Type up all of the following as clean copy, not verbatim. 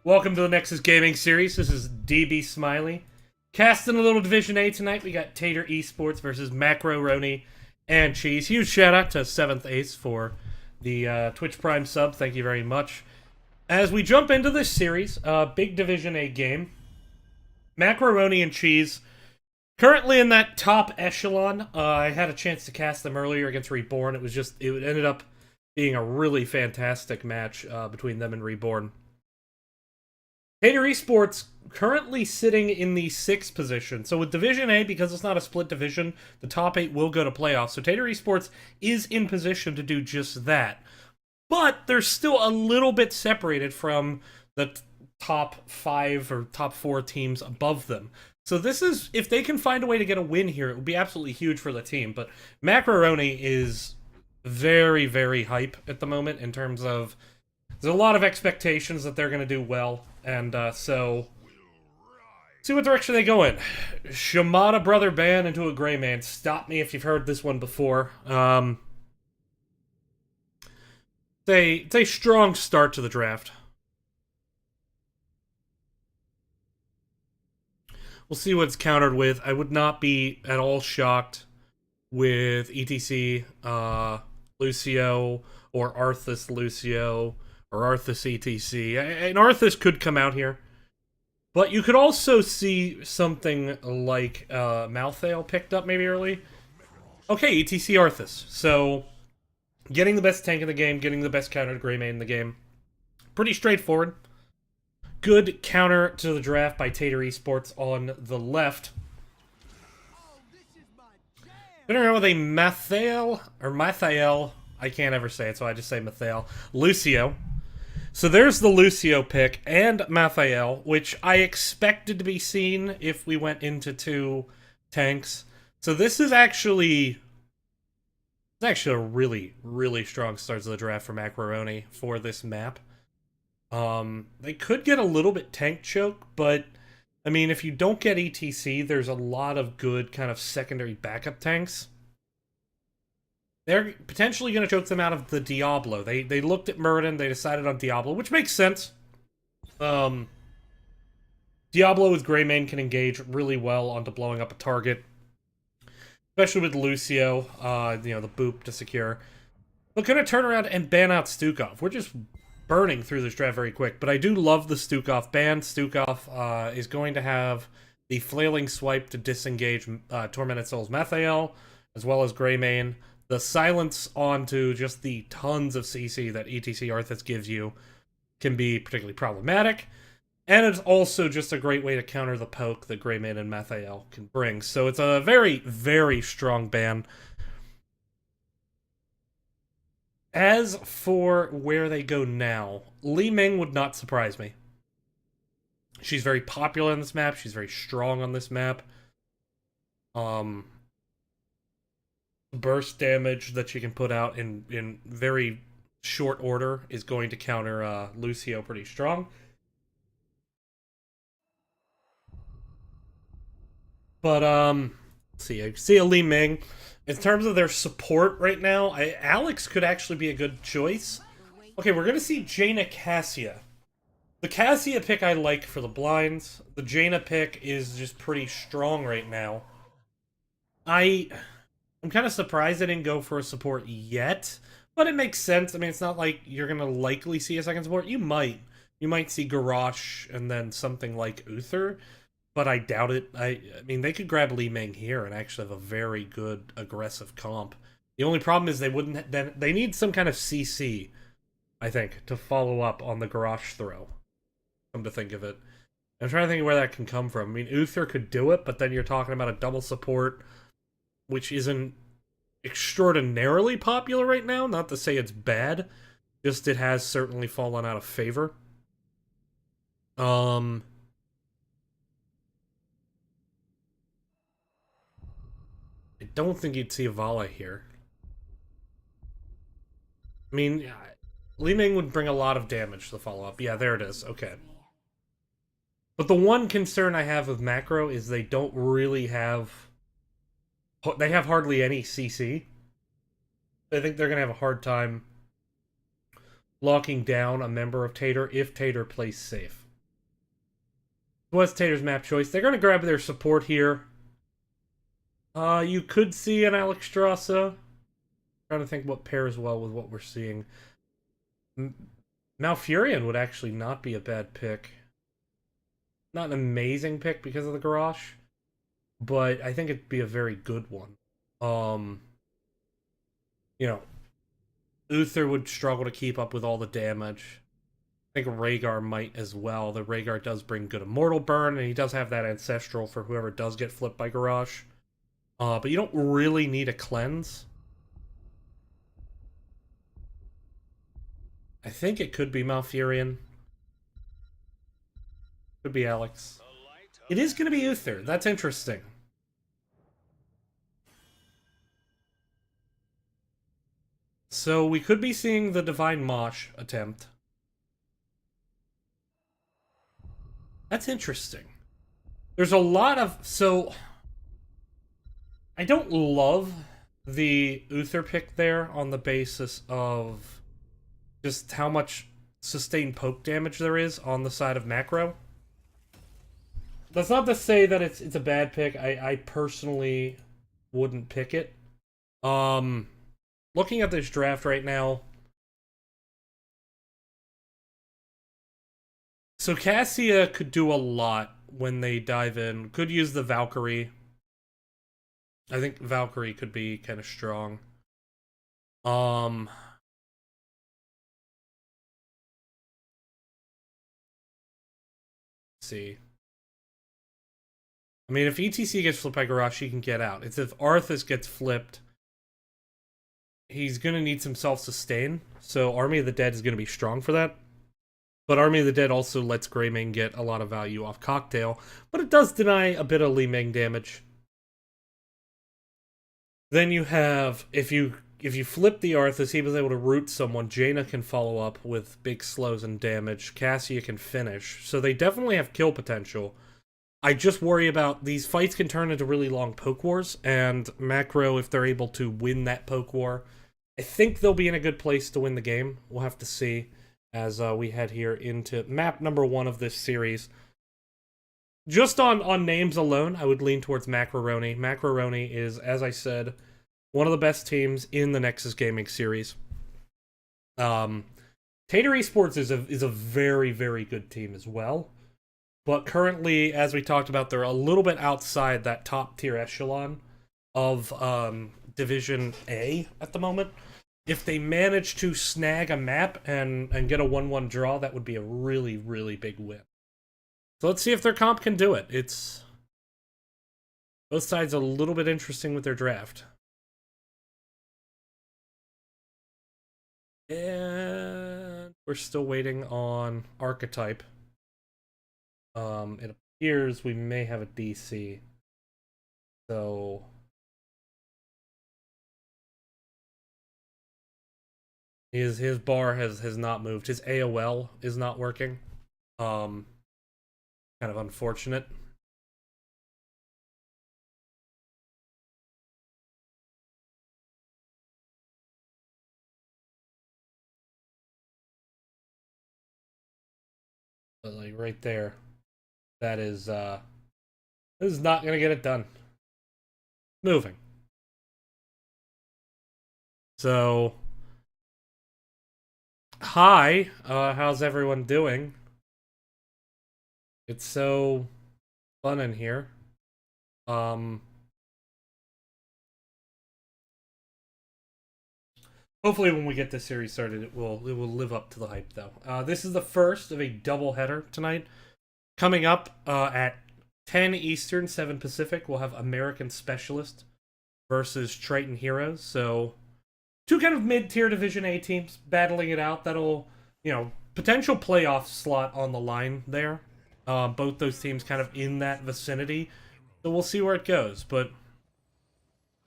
Welcome to the Nexus Gaming Series. This is DB Smiley. Casting a little Division A tonight. We got Tater Esports versus Macroroni and Cheese. Huge shout out to 7th Ace for the Twitch Prime sub. Thank you very much. As we jump into this series, big Division A game. Macroroni and Cheese currently in that top echelon. I had a chance to cast them earlier against Reborn. It ended up being a really fantastic match between them and Reborn. Tater Esports currently sitting in the 6th position. So with Division A, because it's not a split division, the top 8 will go to playoffs. So Tater Esports is in position to do just that. But they're still a little bit separated from the top 5 or top 4 teams above them. So this is, if they can find a way to get a win here, it would be absolutely huge for the team. But Macroroni is very, very hype at the moment in terms of there's a lot of expectations that they're going to do well. And so, see what direction they go in. Shimada Brother Ban into a Gray Man. Stop me if you've heard this one before. It's a strong start to the draft. We'll see what it's countered with. I would not be at all shocked with ETC, Lucio, or Arthas Lucio, or Arthas ETC. And Arthas could come out here. But you could also see something like Malthael picked up maybe early. Okay, ETC Arthas. So, getting the best tank in the game, getting the best counter to Greymane in the game. Pretty straightforward. Good counter to the draft by Tater Esports on the left. Going around with a Mathael, I can't ever say it, so I just say Mathael. Lucio. So there's the Lucio pick, and Mathael, which I expected to be seen if we went into 2 tanks. So this is actually a really, really strong start to the draft for Macroroni for this map. They could get a little bit tank choke, but I mean, if you don't get ETC, there's a lot of good kind of secondary backup tanks. They're potentially going to choke them out of the Diablo. They looked at Muradin, they decided on Diablo, which makes sense. Diablo with Greymane can engage really well onto blowing up a target. Especially with Lucio, the boop to secure. But going to turn around and ban out Stukov. We're just burning through this draft very quick. But I do love the Stukov ban. Stukov is going to have the Flailing Swipe to disengage Tormented Souls Mathael, as well as Greymane. The silence onto just the tons of CC that ETC Arthas gives you can be particularly problematic. And it's also just a great way to counter the poke that Greymane and Mathael can bring. So it's a very, very strong ban. As for where they go now, Li Ming would not surprise me. She's very popular on this map. She's very strong on this map. Burst damage that she can put out in very short order is going to counter Lucio pretty strong. But let's see. I see a Li Ming. In terms of their support right now, Alex could actually be a good choice. Okay, we're gonna see Jaina Cassia. The Cassia pick I like for the blinds. The Jaina pick is just pretty strong right now. I'm kind of surprised they didn't go for a support yet, but it makes sense. I mean, it's not like you're going to likely see a second support. You might. You might see Garrosh and then something like Uther, but I doubt it. I mean, they could grab Li Ming here and actually have a very good aggressive comp. The only problem is they need some kind of CC, I think, to follow up on the Garrosh throw. Come to think of it. I'm trying to think of where that can come from. I mean, Uther could do it, but then you're talking about a double support, which isn't extraordinarily popular right now. Not to say it's bad, just it has certainly fallen out of favor. I don't think you'd see a Vala here. I mean, Li Ming would bring a lot of damage to the follow-up. Yeah, there it is. Okay. But the one concern I have with Macro is they don't really have... They have hardly any CC. I think they're going to have a hard time locking down a member of Tater if Tater plays safe. Was Tater's map choice. They're going to grab their support here. You could see an Alex Strasser. Trying to think what pairs well with what we're seeing. Malfurion would actually not be a bad pick. Not an amazing pick because of the garage, but I think it'd be a very good one. You know, Uther would struggle to keep up with all the damage. I think Rhaegar might as well. The Rhaegar does bring good Immortal Burn, and he does have that Ancestral for whoever does get flipped by Garage. But you don't really need a cleanse. I think it could be Malfurion. Could be Alex. It is going to be Uther. That's interesting. So we could be seeing the Divine Mosh attempt. That's interesting. There's a lot of... So... I don't love the Uther pick there on the basis of just how much sustained poke damage there is on the side of Macro. That's not to say that it's a bad pick. I personally wouldn't pick it. Looking at this draft right now, so Cassia could do a lot when they dive in. Could use the Valkyrie. I think Valkyrie could be kind of strong. Let's see. I mean, if ETC gets flipped by Garrosh, he can get out. It's if Arthas gets flipped, he's going to need some self-sustain. So Army of the Dead is going to be strong for that. But Army of the Dead also lets Greymane get a lot of value off Cocktail. But it does deny a bit of Li Ming damage. Then you have, if you flip the Arthas, he was able to root someone. Jaina can follow up with big slows and damage. Cassia can finish. So they definitely have kill potential. I just worry about these fights can turn into really long poke wars, and Macro, if they're able to win that poke war, I think they'll be in a good place to win the game. We'll have to see as we head here into map number 1 of this series. Just on names alone, I would lean towards Macroroni. Macroroni is, as I said, one of the best teams in the Nexus Gaming series. Tater Esports is a very, very good team as well. But currently, as we talked about, they're a little bit outside that top tier echelon of Division A at the moment. If they manage to snag a map and get a 1-1 draw, that would be a really, really big win. So let's see if their comp can do it. It's both sides a little bit interesting with their draft. And we're still waiting on Archetype. It appears we may have a DC. So his bar has not moved. His AOL is not working. Kind of unfortunate. But like right there. That is this is not gonna get it done. Moving. So hi, how's everyone doing? It's so fun in here. Hopefully when we get this series started, it will live up to the hype though. This is the first of a double header tonight. Coming up at 10 Eastern, 7 Pacific, we'll have American Specialist versus Triton Heroes. So, two kind of mid-tier Division A teams battling it out. That'll, potential playoff slot on the line there. Both those teams kind of in that vicinity. So we'll see where it goes. But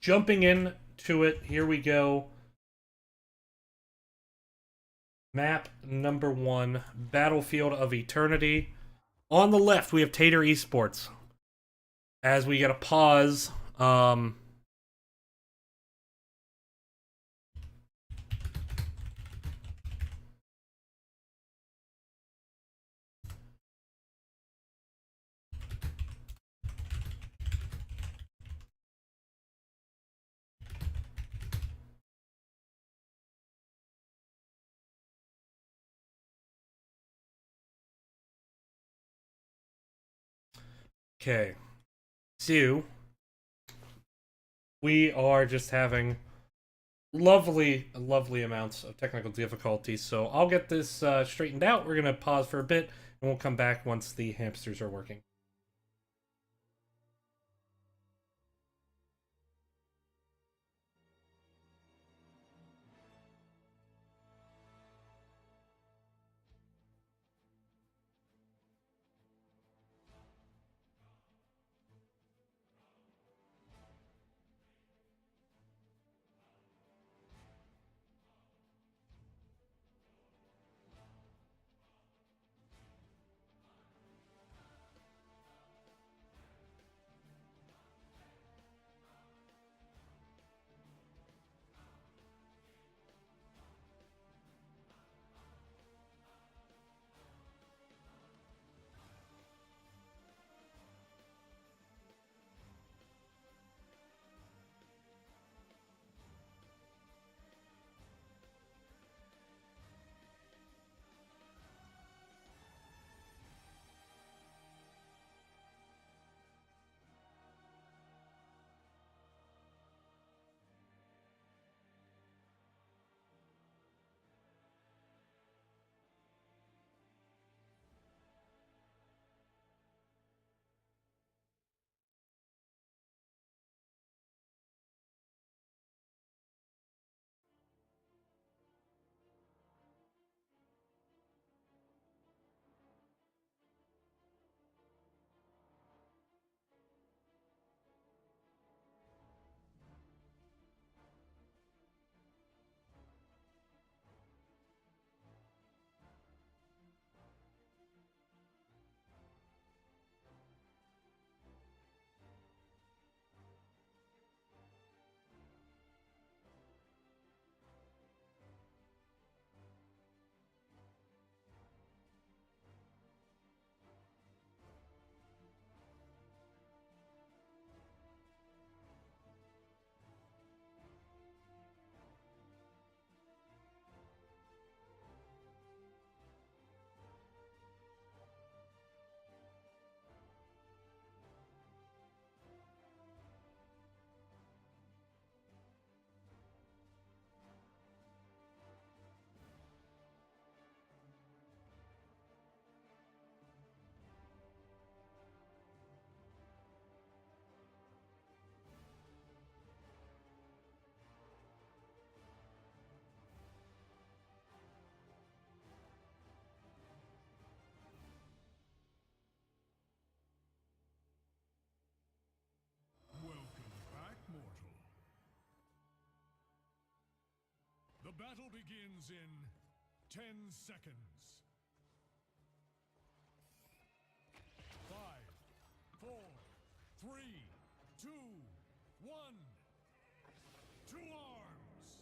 jumping in to it, here we go. Map number 1, Battlefield of Eternity. On the left, we have Tater Esports. As we get a pause, Okay. So, we are just having lovely amounts of technical difficulties. So I'll get this straightened out. We're going to pause for a bit, and we'll come back once the hamsters are working. The battle begins in 10 seconds. 5, 4, 3, 2, 1. To arms!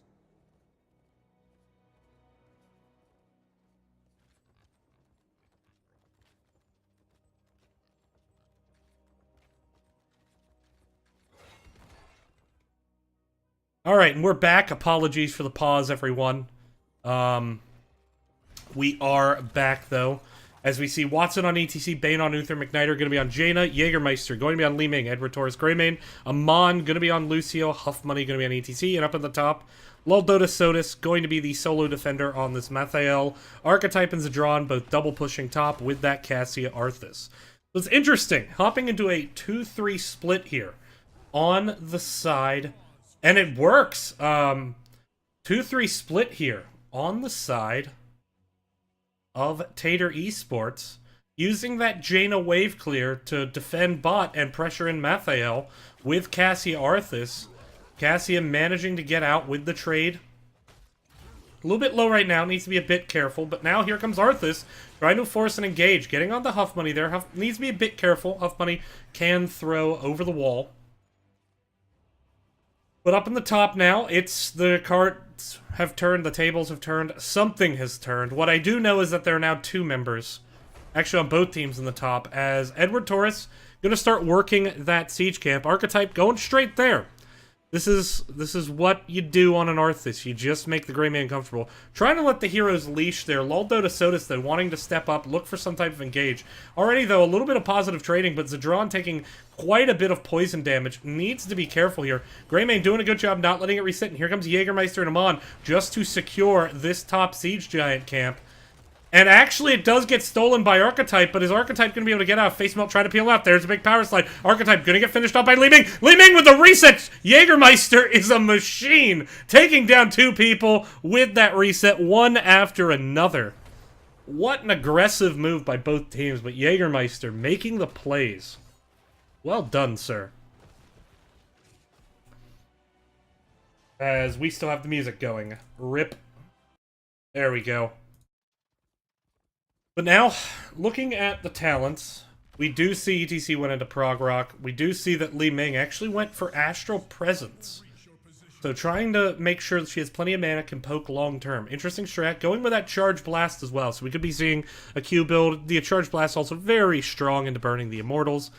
All right, and we're back. Apologies for the pause, everyone. We are back, though. As we see Watson on ETC, Bane on Uther, McKnight are going to be on Jaina, Jägermeister going to be on Li Ming, Edward Torres, Greymane, Amon going to be on Lucio, Huff Money going to be on ETC, and up at the top, Luldotus Sotus going to be the solo defender on this Mathael. Archetype and Zadron both double pushing top with that Cassia Arthas. So it's interesting, hopping into a 2-3 split here on the side, and it works. 2-3 split here on the side of Tater Esports, using that Jaina wave clear to defend bot and pressure in Mathael with Cassia Arthas. Cassia managing to get out with the trade. A little bit low right now, needs to be a bit careful, but now here comes Arthas, trying to force an engage, getting on the Huff Money there. Huff needs to be a bit careful. Huff Money can throw over the wall. But up in the top now, it's the cards have turned, the tables have turned, something has turned. What I do know is that there are now 2 members, actually on both teams in the top, as Edward Torres going to start working that siege camp. Archetype going straight there. This is what you do on an Arthas. You just make the Gray Man comfortable. Trying to let the heroes leash there. Luldo to Sodas, though, wanting to step up, look for some type of engage. Already, though, a little bit of positive trading, but Zadron taking quite a bit of poison damage. Needs to be careful here. Gray Man doing a good job not letting it reset. And here comes Jägermeister and Amon just to secure this top Siege Giant camp. And actually, it does get stolen by Archetype, but is Archetype going to be able to get out? Face Melt trying to peel out. There's a big power slide. Archetype going to get finished off by Li Ming. Li Ming with the reset. Jägermeister is a machine, taking down 2 people with that reset, one after another. What an aggressive move by both teams, but Jägermeister making the plays. Well done, sir. As we still have the music going. Rip. There we go. But now, looking at the talents, we do see ETC went into Prog Rock. We do see that Li Ming actually went for Astral Presence. So trying to make sure that she has plenty of mana, can poke long term. Interesting strat, going with that Charge Blast as well. So we could be seeing a Q build. The Charge Blast also very strong into burning the Immortals.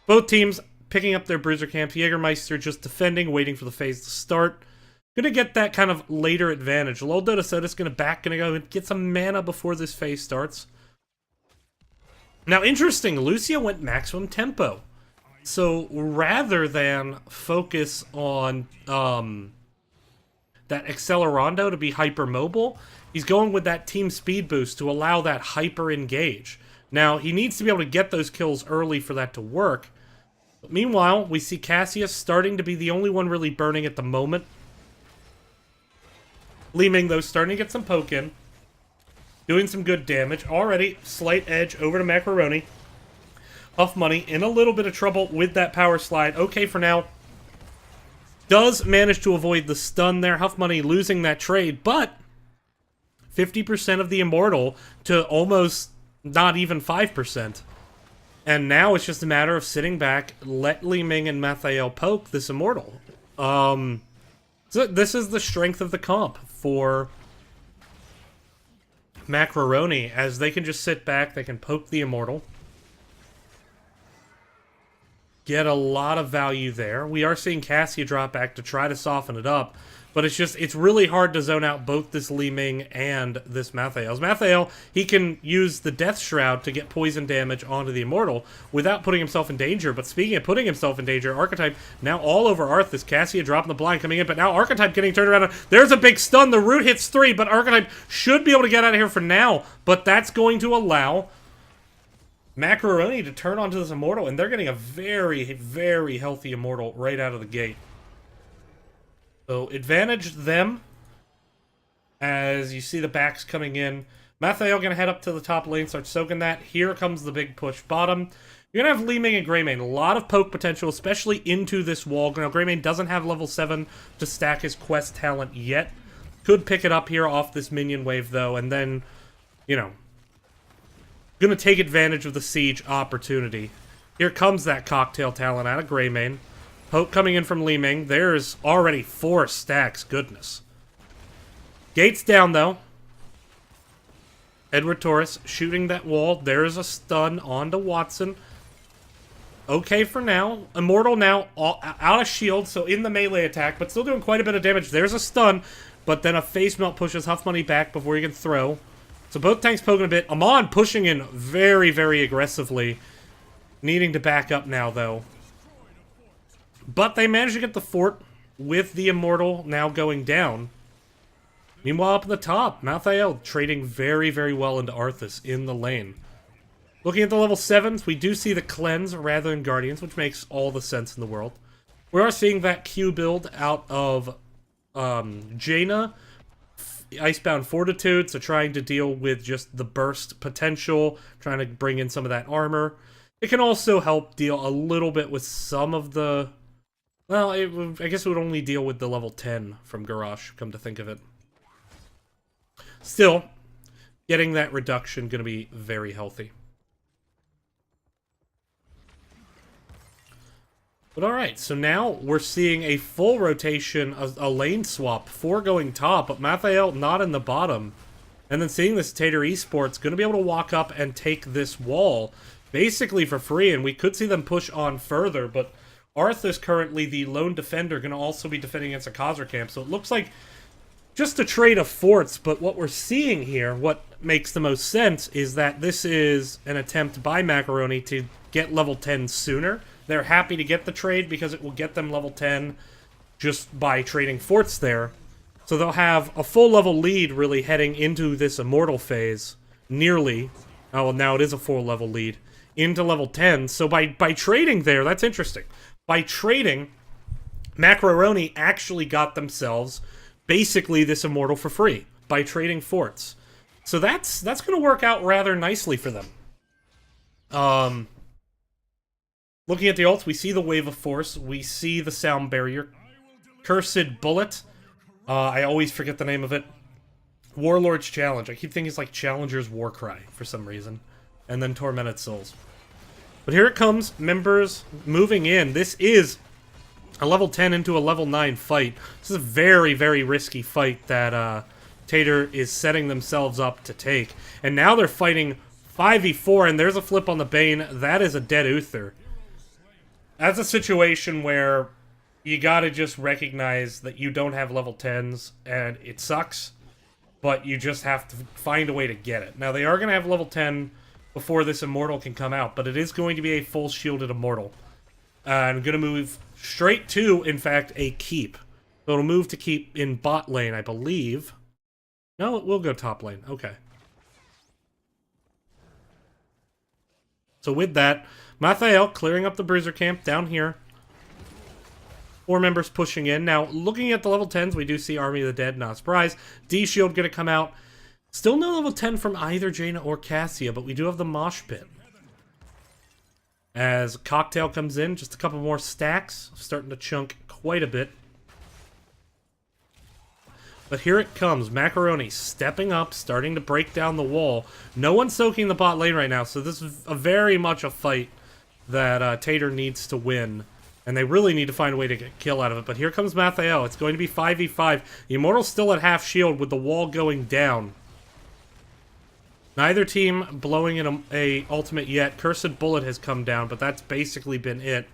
Both teams picking up their Bruiser camps. Jägermeister just defending, waiting for the phase to start. Gonna get that kind of later advantage. Luldo to Soda's gonna go and get some mana before this phase starts. Now, interesting, Lucia went maximum tempo. So, rather than focus on that Accelerando to be hyper-mobile, he's going with that team speed boost to allow that hyper-engage. Now, he needs to be able to get those kills early for that to work. But meanwhile, we see Cassius starting to be the only one really burning at the moment. Li Ming, though, starting to get some poke in. Doing some good damage. Already, slight edge over to Macroroni. Huff Money in a little bit of trouble with that power slide. Okay for now. Does manage to avoid the stun there. Huff Money losing that trade, but 50% of the Immortal to almost not even 5%. And now it's just a matter of sitting back, let Li Ming and Mathael poke this Immortal. So this is the strength of the comp for Macroroni, as they can just sit back, they can poke the Immortal. Get a lot of value there. We are seeing Cassia drop back to try to soften it up, but it's really hard to zone out both this Li Ming and this Mathael. Mathael, he can use the Death Shroud to get poison damage onto the Immortal without putting himself in danger. But speaking of putting himself in danger, Archetype now all over Arthas. Cassia dropping the blind coming in, but now Archetype getting turned around. There's a big stun. The root hits 3, but Archetype should be able to get out of here for now. But that's going to allow Macroroni to turn onto this Immortal, and they're getting a very, very healthy Immortal right out of the gate. So, advantage them as you see the backs coming in. Mathael going to head up to the top lane, start soaking that. Here comes the big push bottom. You're going to have Li Ming and Greymane. A lot of poke potential, especially into this wall. Now, Greymane doesn't have level 7 to stack his quest talent yet. Could pick it up here off this minion wave, though, and then, you know, going to take advantage of the siege opportunity. Here comes that cocktail talent out of Greymane. Poke coming in from Li Ming. There's already 4 stacks. Goodness. Gates down, though. Edward Torres shooting that wall. There's a stun onto Watson. Okay for now. Immortal now out of shield, so in the melee attack, but still doing quite a bit of damage. There's a stun, but then a face melt pushes Huff Money back before he can throw. So both tanks poking a bit. Amon pushing in very, very aggressively. Needing to back up now, though. But they managed to get the fort with the Immortal now going down. Meanwhile, up at the top, Mathael trading very, very well into Arthas in the lane. Looking at the level 7s, we do see the Cleanse rather than Guardians, which makes all the sense in the world. We are seeing that Q build out of Jaina. Icebound Fortitude, so trying to deal with just the burst potential, trying to bring in some of that armor. It can also help deal a little bit with some of the... Well, I guess it would only deal with the level 10 from Garrosh, come to think of it. Still, getting that reduction going to be very healthy. But alright, so now we're seeing a full rotation, a lane swap, 4 going top, but Mathael not in the bottom. And then seeing this Tater Esports going to be able to walk up and take this wall basically for free, and we could see them push on further, but Arth is currently the lone defender, going to also be defending against a Khazar camp. So it looks like just a trade of forts, but what we're seeing here, what makes the most sense, is that this is an attempt by Macroroni to get level 10 sooner. They're happy to get the trade because it will get them level 10 just by trading forts there. So they'll have a full level lead really heading into this Immortal phase. Nearly. Oh, well, now it is a full level lead. Into level 10. So by trading there, that's interesting. By trading, Macroroni actually got themselves basically this Immortal for free. By trading forts. So that's going to work out rather nicely for them. Looking at the ults, we see the Wave of Force. We see the Sound Barrier. Cursed Bullet. I always forget the name of it. Warlord's Challenge. I keep thinking it's like Challenger's Warcry for some reason. And then Tormented Souls. But here it comes. Members moving in. This is a level 10 into a level 9 fight. This is a very, very risky fight that Tater is setting themselves up to take. And now they're fighting 5v4, and there's a flip on the Bane. That is a dead Uther. That's a situation where you gotta just recognize that you don't have level 10s, and it sucks, but you just have to find a way to get it. Now, they are gonna have level 10 before this Immortal can come out, but it is going to be a full shielded Immortal. I'm gonna move straight to, in fact, a keep. So it'll move to keep in bot lane, I believe. No, it will go top lane. Okay. So with that, Mathael clearing up the Bruiser camp down here. 4 members pushing in. Now, looking at the level 10s, we do see Army of the Dead, not a surprise. D-Shield going to come out. Still no level 10 from either Jaina or Cassia, but we do have the Mosh Pit. As Cocktail comes in, just a couple more stacks. Starting to chunk quite a bit. But here it comes. Macroroni stepping up, starting to break down the wall. No one's soaking the bot lane right now, so this is very much a fight that Tater needs to win. And they really need to find a way to get a kill out of it. But here comes Mathael. It's going to be 5v5. The Immortal's still at half shield with the wall going down. Neither team blowing in a ultimate yet. Cursed Bullet has come down, but that's basically been it.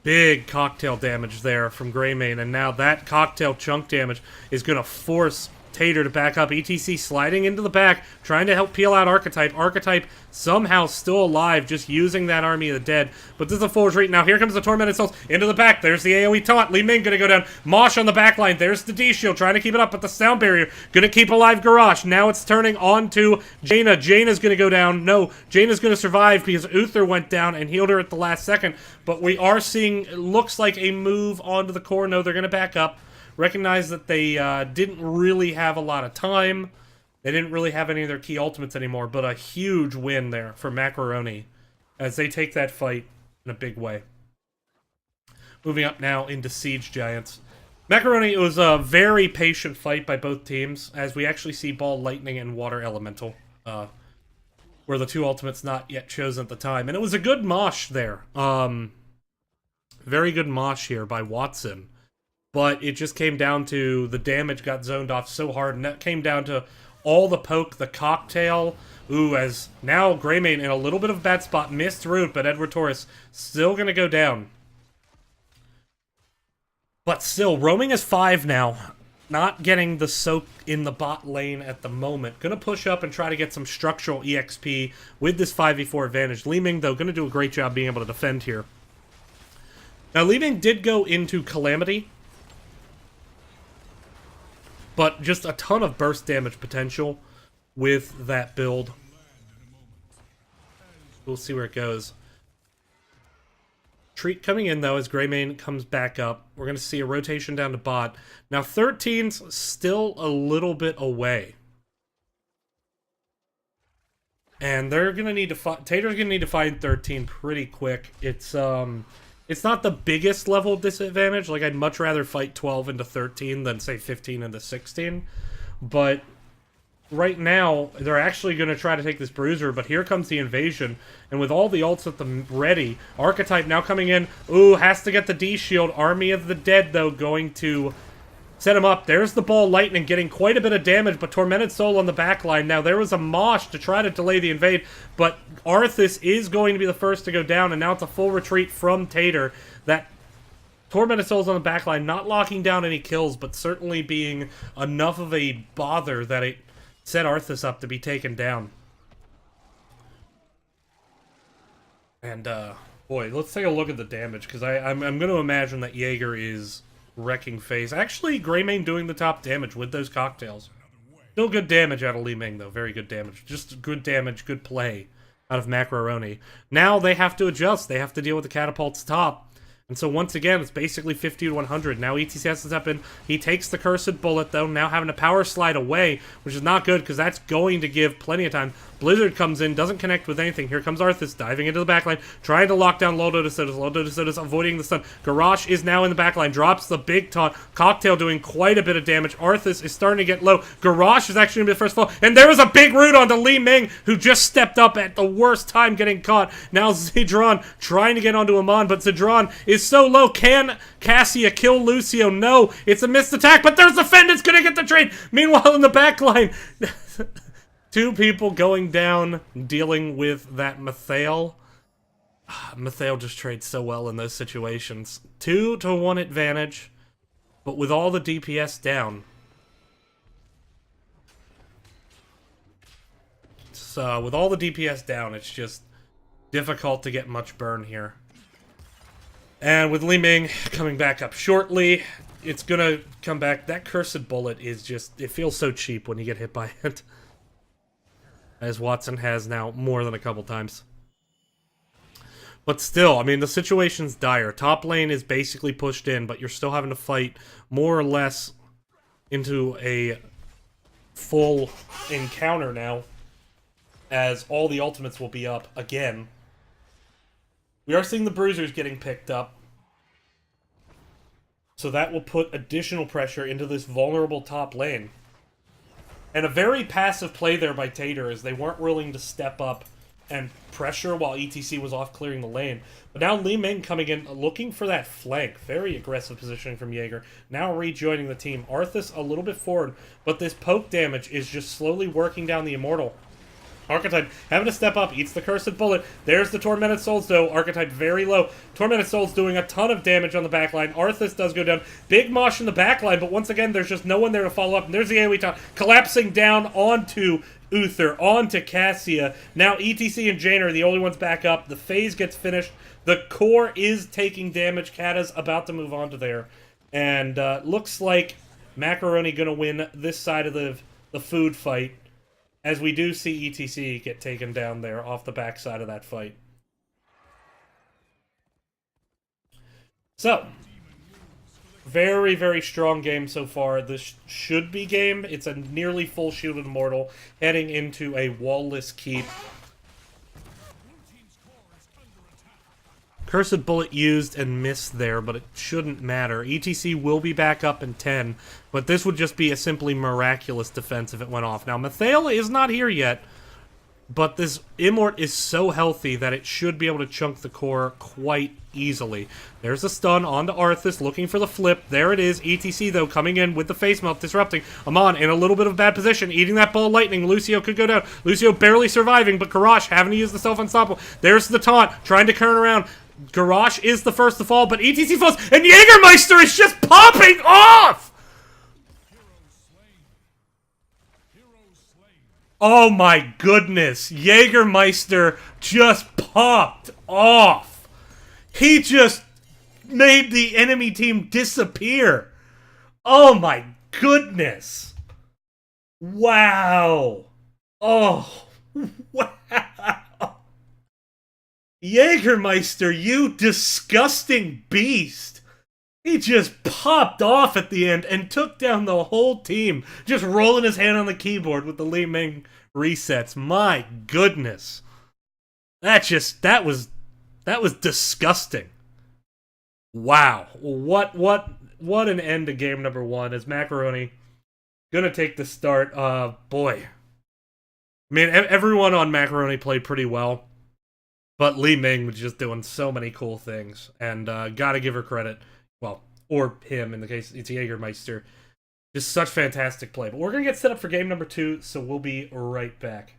Big cocktail damage there from Greymane, and now that cocktail chunk damage is going to force Tater to back up. ETC sliding into the back, trying to help peel out Archetype. Archetype somehow still alive, just using that Army of the Dead. But this is a full retreat. Now here comes the Tormented Souls into the back. There's the AoE taunt. Li Ming going to go down. Mosh on the back line. There's the D-Shield trying to keep it up, but the Sound Barrier going to keep alive Garrosh. Now it's turning on to Jaina. Jaina's going to go down. No, Jaina's going to survive because Uther went down and healed her at the last second. But we are seeing, it looks like a move onto the core. No, they're going to back up. Recognize that they didn't really have a lot of time. They didn't really have any of their key ultimates anymore, but a huge win there for Macroroni as they take that fight in a big way. Moving up now into Siege Giants. Macroroni, it was a very patient fight by both teams, as we actually see Ball Lightning and Water Elemental, were the two ultimates not yet chosen at the time. And it was a good mosh there. Very good mosh here by Watson. But it just came down to the damage got zoned off so hard, and that came down to all the poke, the cocktail. Ooh, as now Greymane in a little bit of a bad spot, missed root, but Edward Torres still going to go down. But still, roaming is 5 now. Not getting the soak in the bot lane at the moment. Going to push up and try to get some structural EXP with this 5v4 advantage. Li Ming, though, going to do a great job being able to defend here. Now, Li Ming did go into Calamity, but just a ton of burst damage potential with that build. We'll see where it goes. Treat coming in, though, as Greymane comes back up. We're going to see a rotation down to bot. Now, 13's still a little bit away. And they're going to need to find... Tater's going to need to find 13 pretty quick. It's not the biggest level disadvantage. Like, I'd much rather fight 12 into 13 than, say, 15 into 16. But right now, they're actually going to try to take this Bruiser, but here comes the invasion. And with all the ults at the ready, Archetype now coming in. Ooh, has to get the D-Shield. Army of the Dead, though, going to Set him up. There's the ball lightning getting quite a bit of damage, but Tormented Soul on the back line. Now, there was a mosh to try to delay the invade, but Arthas is going to be the first to go down, and now it's a full retreat from Tater. That Tormented Soul's on the back line, not locking down any kills, but certainly being enough of a bother that it set Arthas up to be taken down. And, boy, let's take a look at the damage, because I'm going to imagine that Jaeger is wrecking face. Actually, Greymane doing the top damage with those cocktails. Still good damage out of Li Ming, though. Very good damage. Just good damage, good play out of Macroroni. Now they have to adjust. They have to deal with the catapults top. And so once again, it's basically 50 to 100. Now ETC has to step in. He takes the Cursed Bullet, though, now having to power slide away, which is not good, because that's going to give plenty of time. Blizzard comes in, doesn't connect with anything. Here comes Arthas, diving into the backline, trying to lock down Lodo de Sodas. Lodo de Sodas avoiding the stun. Garrosh is now in the backline, drops the big taunt. Cocktail doing quite a bit of damage. Arthas is starting to get low. Garrosh is actually going to be the first fall. And there was a big root onto Li Ming, who just stepped up at the worst time getting caught. Now Zedron trying to get onto Amon, but Zedron is so low. Can Cassia kill Lucio? No, it's a missed attack, but there's the Fend, it's going to get the trade. Meanwhile, in the backline, two people going down, dealing with that Mathael. Mathael just trades so well in those situations. 2-1 advantage, but with all the DPS down. So, with all the DPS down, it's just difficult to get much burn here. And with Li Ming coming back up shortly, it's gonna come back. That Cursed Bullet is just, it feels so cheap when you get hit by it. As Watson has now more than a couple times. But still, I mean, the situation's dire. Top lane is basically pushed in, but you're still having to fight more or less into a full encounter now, as all the ultimates will be up again. We are seeing the bruisers getting picked up. So that will put additional pressure into this vulnerable top lane. And a very passive play there by Tater, as they weren't willing to step up and pressure while ETC was off clearing the lane. But now Li Ming coming in, looking for that flank. Very aggressive positioning from Jaeger. Now rejoining the team. Arthas a little bit forward, but this poke damage is just slowly working down the Immortal. Archetype having to step up, eats the Cursed Bullet. There's the Tormented Souls, though. Archetype very low. Tormented Souls doing a ton of damage on the backline. Arthas does go down. Big mosh in the backline, but once again, there's just no one there to follow up. And there's the AoE taunt collapsing down onto Uther, onto Cassia. Now ETC and Jane are the only ones back up. The phase gets finished. The core is taking damage. Kata's about to move on to there. And looks like Macroroni going to win this side of the food fight, as we do see ETC get taken down there off the backside of that fight. So, very, very strong game so far. This should be game. It's a nearly full shielded Immortal heading into a wall-less keep. Cursed Bullet used and missed there, but it shouldn't matter. ETC will be back up in 10, but this would just be a simply miraculous defense if it went off. Now, Mathael is not here yet, but this Immort is so healthy that it should be able to chunk the core quite easily. There's a stun onto Arthas, looking for the flip. There it is. ETC, though, coming in with the face melt, disrupting. Amon in a little bit of a bad position, eating that ball of lightning. Lucio could go down. Lucio barely surviving, but Garrosh having to use the self-unstoppable. There's the taunt, trying to turn around. Garrosh is the first to fall, but ETC falls, and Jägermeister is just popping off! Oh my goodness, Jägermeister just popped off. He just made the enemy team disappear. Oh my goodness. Wow. Oh, wow. Jägermeister, you disgusting beast! He just popped off at the end and took down the whole team, just rolling his hand on the keyboard with the Li Ming resets. My goodness. That was disgusting. Wow. What an end to game number 1 as Macroroni gonna take the start. Boy. I mean, everyone on Macroroni played pretty well. But Li Ming was just doing so many cool things, and gotta give her credit. Well, or him, in the case it's Jägermeister. Just such fantastic play. But we're going to get set up for game number 2, so we'll be right back.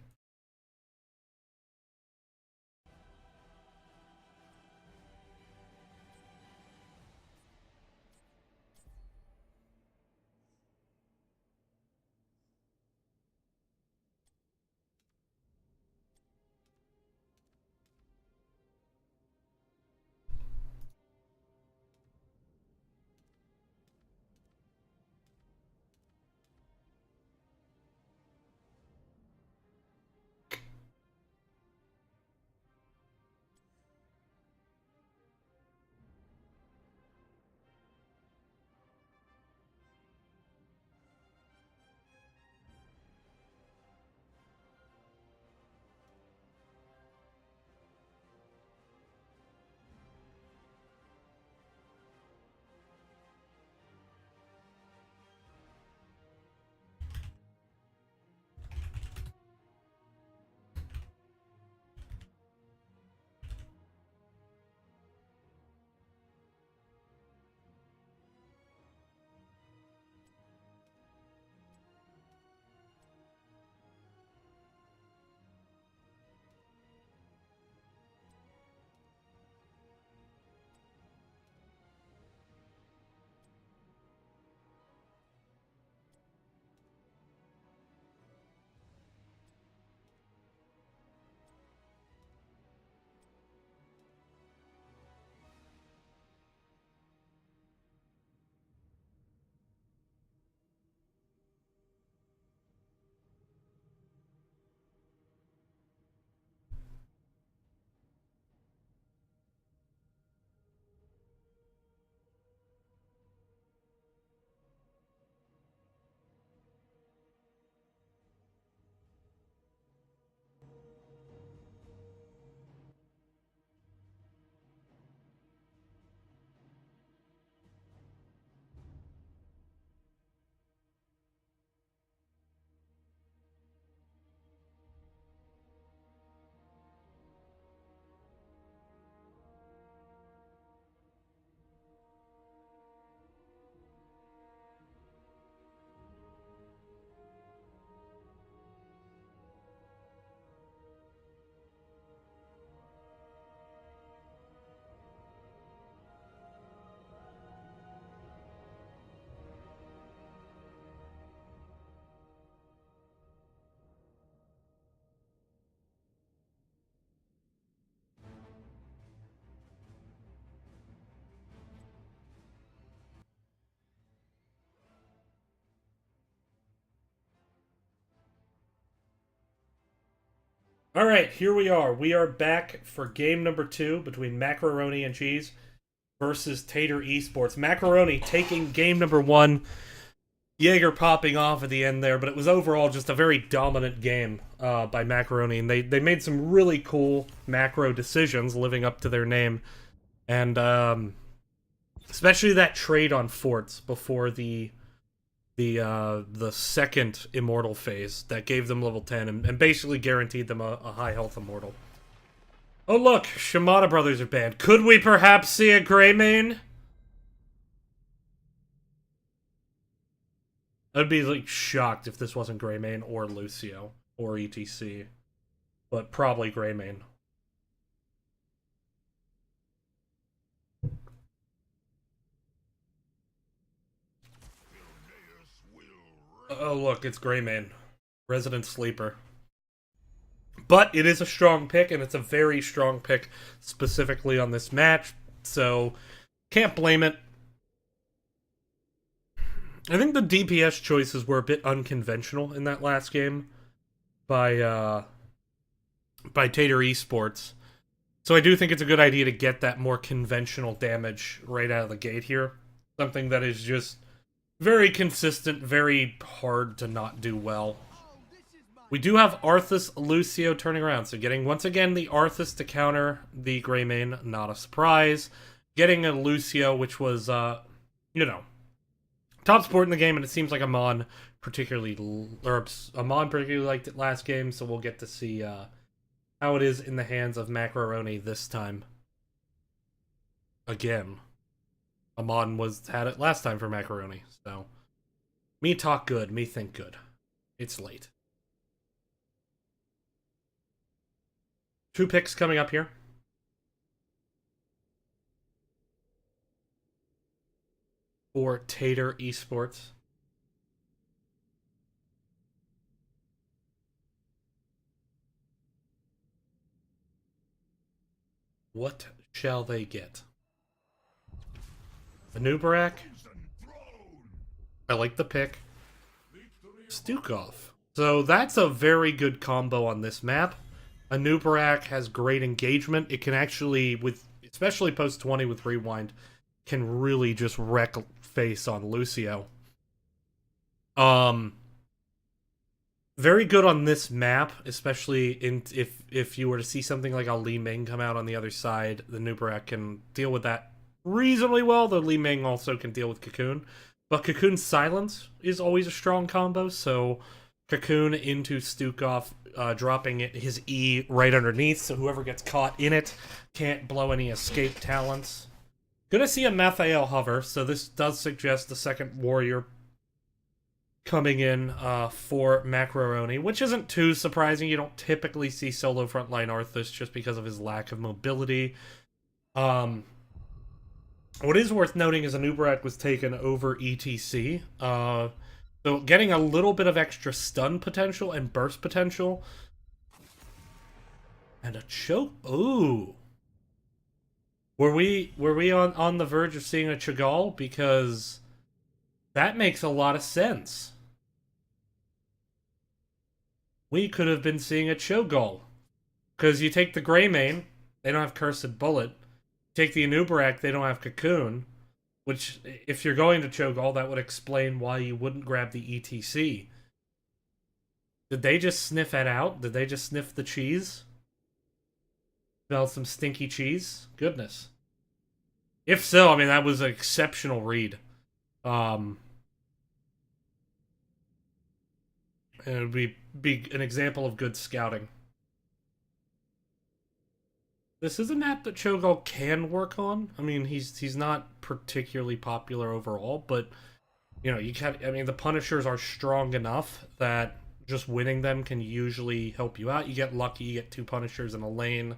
All right, here we are. We are back for game number 2 between Macroroni and Cheese versus Tater Esports. Macroroni taking game number 1. Jaeger popping off at the end there, but it was overall just a very dominant game by Macroroni, and they made some really cool macro decisions living up to their name, and especially that trade on forts before the second immortal phase that gave them level 10 and basically guaranteed them a high health immortal. Oh look, Shimada brothers are banned. Could we perhaps see a Greymane? I'd be like shocked if this wasn't Greymane or Lucio or ETC, but probably Greymane. Oh look, it's Greymane, Resident Sleeper. But it is a strong pick, and it's a very strong pick specifically on this match, so can't blame it. I think the DPS choices were a bit unconventional in that last game by Tater Esports. So I do think it's a good idea to get that more conventional damage right out of the gate here. Something that is just very consistent, very hard to not do well. We do have Arthas Lucio turning around, so getting, once again, the Arthas to counter the Greymane, not a surprise. Getting a Lucio, which was, you know, top support in the game, and it seems like Amon particularly liked it last game, so we'll get to see how it is in the hands of Macroroni this time. Again. Amon had it last time for Macroroni, so Me talk good, me think good. It's late. 2 picks coming up here. For Tater Esports. What shall they get? Anubarak. I like the pick. Stukov. So that's a very good combo on this map. Anubarak has great engagement. It can actually, with especially post 20 with Rewind, can really just wreck face on Lucio. Very good on this map, especially if you were to see something like a Li Ming come out on the other side, the Nubarak can deal with that reasonably well, though Li Ming also can deal with Cocoon. But Cocoon's silence is always a strong combo, so Cocoon into Stukov, dropping his E right underneath, so whoever gets caught in it can't blow any escape talents. Gonna see a Mathael hover, so this does suggest the second warrior coming in for Macroroni, which isn't too surprising. You don't typically see solo frontline Arthas just because of his lack of mobility. What is worth noting is Anubarak was taken over ETC. So getting a little bit of extra stun potential and burst potential. And a choke. Ooh. Were we on the verge of seeing a Chagall? Because that makes a lot of sense. We could have been seeing a Chogol. Because you take the Greymane, they don't have Cursed Bullet. Take the Anubarak, they don't have Cocoon. Which, if you're going to Chogol, that would explain why you wouldn't grab the ETC. Did they just sniff it out? Did they just sniff the cheese? Smell some stinky cheese? Goodness. If so, I mean, that was an exceptional read. And it would be an example of good scouting. This is a map that Chogol can work on. I mean, he's not particularly popular overall, but you know, you can. I mean, the Punishers are strong enough that just winning them can usually help you out. You get lucky, you get 2 Punishers in a lane,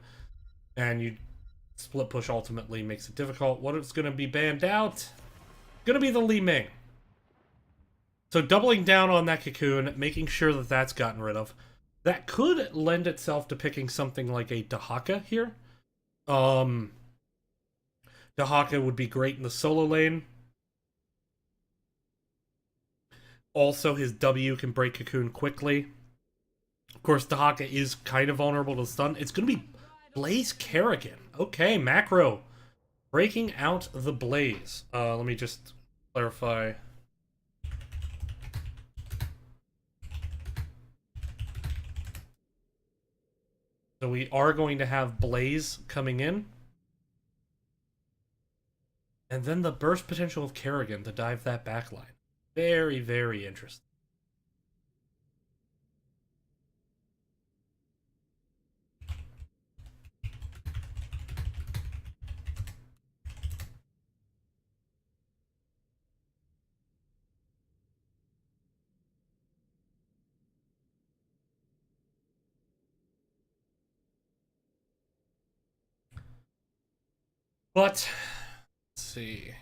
and you split push ultimately makes it difficult. What is going to be banned out? Going to be the Li Ming. So doubling down on that Cocoon, making sure that that's gotten rid of. That could lend itself to picking something like a Dahaka here. Dahaka would be great in the solo lane. Also, his W can break Cocoon quickly. Of course, Dahaka is kind of vulnerable to stun. It's going to be Blaze Kerrigan. Okay, Macro. Breaking out the Blaze. Let me just clarify. So we are going to have Blaze coming in. And then the burst potential of Kerrigan to dive that backline. Very, very interesting. But, let's see.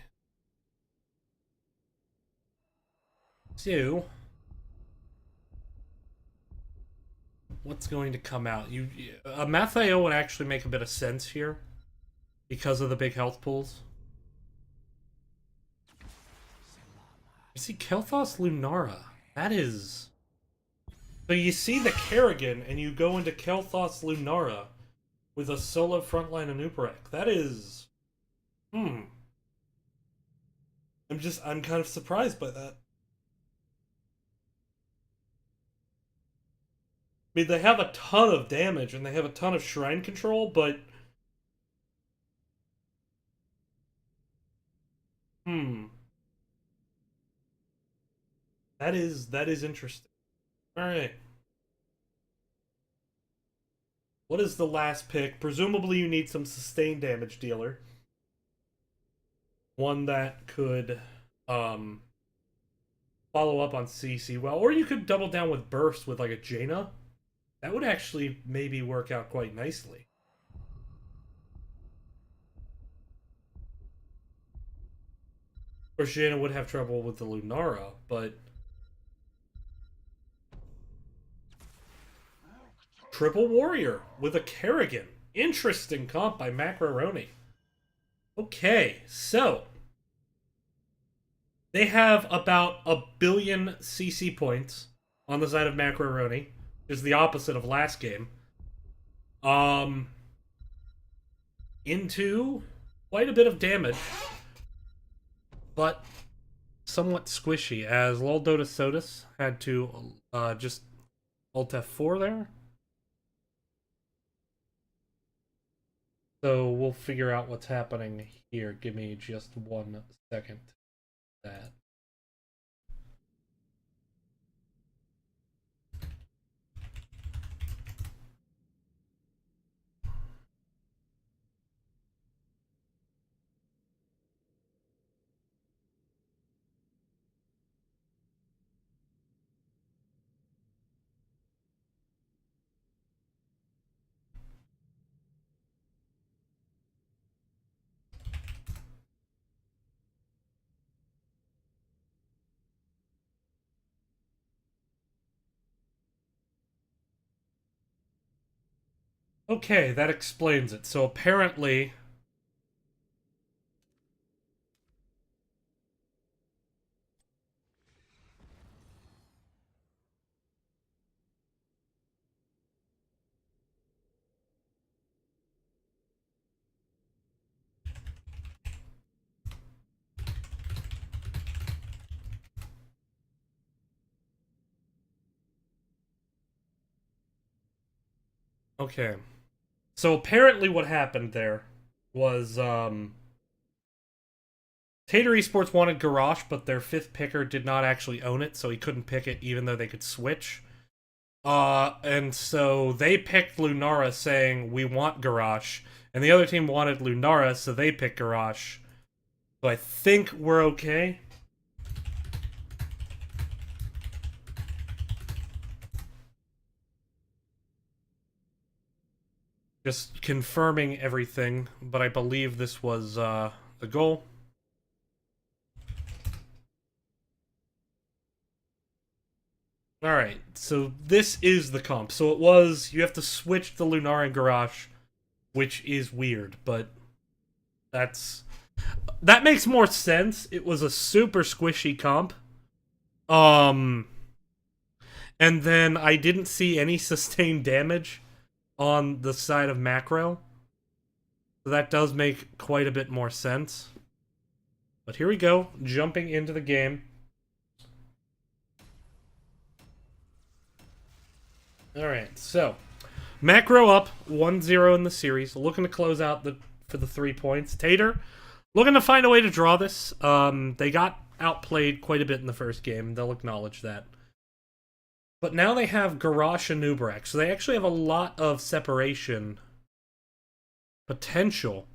So, what's going to come out? A Mathael would actually make a bit of sense here because of the big health pools. You see Kel'Thas Lunara. That is... So you see the Kerrigan and you go into Kel'Thas Lunara with a solo frontline Anubarak. That is... I'm kind of surprised by that. I mean, they have a ton of damage and they have a ton of shrine control, but... That is interesting. Alright. What is the last pick? Presumably you need some sustained damage dealer. One that could, follow up on CC well. Or you could double down with Burst with like a Jaina. That would actually maybe work out quite nicely. Of course, Jaina would have trouble with the Lunara, but... Triple Warrior with a Kerrigan. Interesting comp by Macroroni. Okay, so... They have about 1 billion CC points on the side of Macroroni. Is the opposite of last game. Into quite a bit of damage, but somewhat squishy, as Lol Dota Sodas had to just Alt F4 there. So we'll figure out what's happening here. Give me just 1 second. That. Okay, that explains it. So apparently... Okay. So apparently what happened there was, Tater Esports wanted Garrosh, but their 5th picker did not actually own it, so he couldn't pick it even though they could switch. And so they picked Lunara saying, we want Garrosh, and the other team wanted Lunara, so they picked Garrosh. So I think we're okay. Just confirming everything, but I believe this was the goal. Alright, so this is the comp. So it was, you have to switch the Lunar and Garrosh, which is weird, but that makes more sense. It was a super squishy comp. And then I didn't see any sustained damage on the side of Macro. So that does make quite a bit more sense. But here we go, jumping into the game. Alright, so Macro up 1-0 in the series, looking to close out for the 3 points. Tater looking to find a way to draw this. They got outplayed quite a bit in the first game, they'll acknowledge that. But now they have Garrosh and Nubrak, so they actually have a lot of separation potential.